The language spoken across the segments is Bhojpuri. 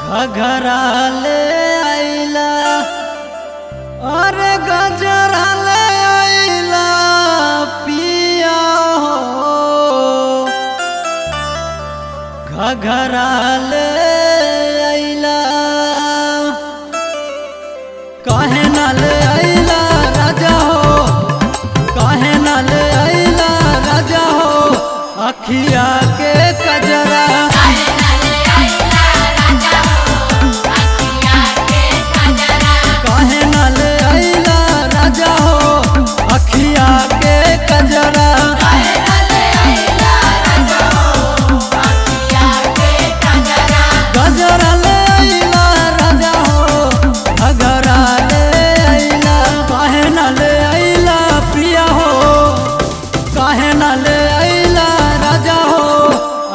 घघरा ले आइला और गजरा ले आइला पिया हो। घघरा ले आइला काहे ना ले आइला राजा हो, काहे ना ले आइला राजा हो। अखिया के कजरा काहे ना ले आइला राजा हो। अखिया के कजरा गजरा ले आइला राजा हो। घघरा ले आइला काहे ना ले आइला पिया हो, काहे ना ले आइला राजा हो।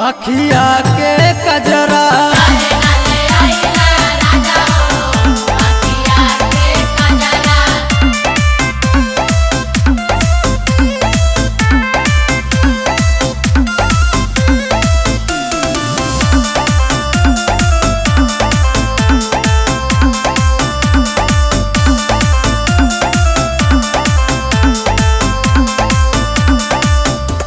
अखिया के कजरा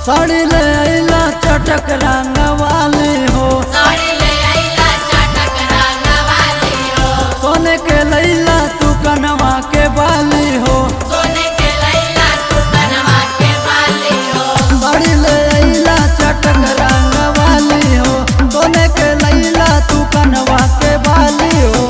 साड़ी ले आइला चटक रंग वाली हो, साड़ी ले आइला चटक रंग वाली हो। सोने के लैला तू कनवा के बाली हो, सोने के लैला तू कनवा के बाली हो। साड़ी ले आइला चटक रंग वाली हो, सोने के लैला तू कनवा के बाली हो।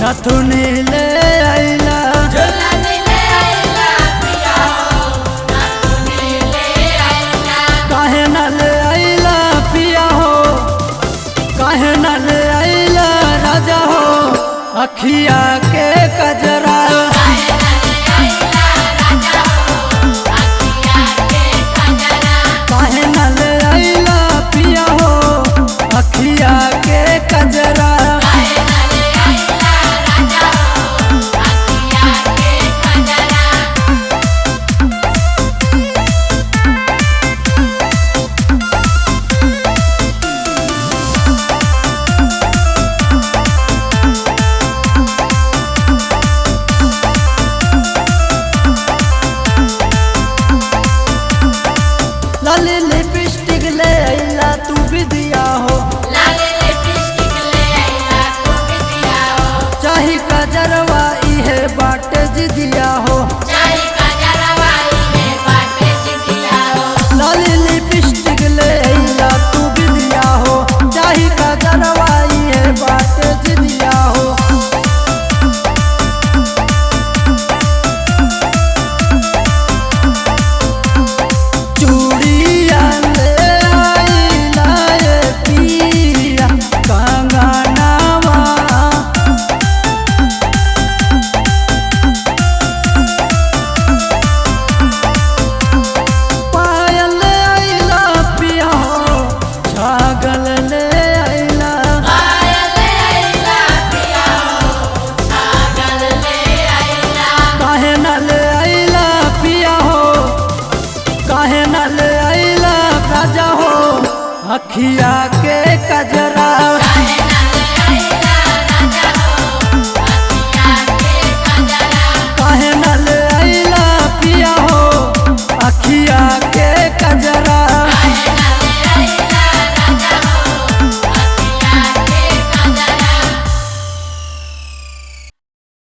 नथुनी ले आइला झुलनी ले आइला पिया हो, नथुनी ले आइला। काहे ना ले आइला पिया हो, काहे ना ले आइला राजा हो। अखिया के कजरा काहे ना ले आइला राजा हो, अखिया के कजरा। काहे ना ले आइला पिया हो। अखिया के कजरा काहे ना ले आइला राजा हो, अखिया के कजरा। लाली लिपस्टिक ले आइला तू विदिया हो, लाली लिपस्टिक ले आइला तू विदिया हो। चाही कजरवा इहे बाटे जिदिया हो। चाही कजरवा इहे बाटे जिदिया हो। लाली लिपस्टिक ले आइला तू विदिया हो, चाही कजरवा इहे बाटे जिदिया हो। चूड़िया ले आइला ये पिया कंगनवा, पायल ले आइला पिया हो। छागल ले आइला पायल ले आइला पिया हो, छागल ले आइला। काहे ना ले आइला पिया हो, काहे ना ले आइला राजा हो। अखिया के कजरा